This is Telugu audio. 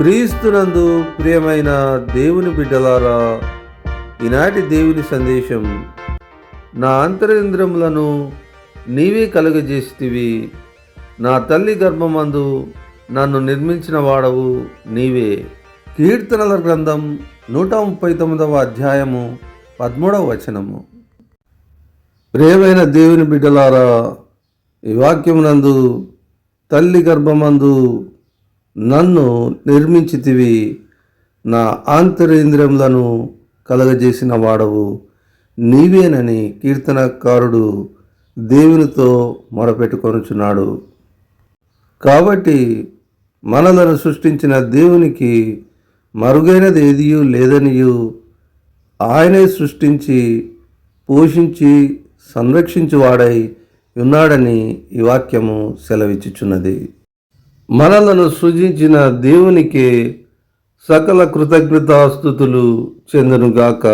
క్రీస్తునందు ప్రియమైన దేవుని బిడ్డలారా, ఈనాటి దేవుని సందేశం. నా అంతరింద్రములను నీవే కలుగజేసితివి, నా తల్లి గర్భమందు నన్ను నిర్మించిన వాడవు నీవే. కీర్తనల గ్రంథం 139వ అధ్యాయము 13వ వచనము. ప్రియమైన దేవుని బిడ్డలారా, ఈ వాక్యమునందు తల్లి గర్భమందు నన్ను నిర్మించితివి, నా ఆంతరేంద్రియములను కలగజేసిన వాడవు నీవేనని కీర్తనకారుడు దేవునితో మొరపెట్టుకొనుచున్నాడు. కాబట్టి మనలను సృష్టించిన దేవునికి మరుగైనది ఏదియూ లేదనియు, ఆయనే సృష్టించి పోషించి సంరక్షించువాడై ఉన్నాడని ఈ వాక్యము సెలవిచ్చుచున్నది. మనలను సృజించిన దేవునికే సకల కృతజ్ఞతాస్తుతులు చెందునుగాక.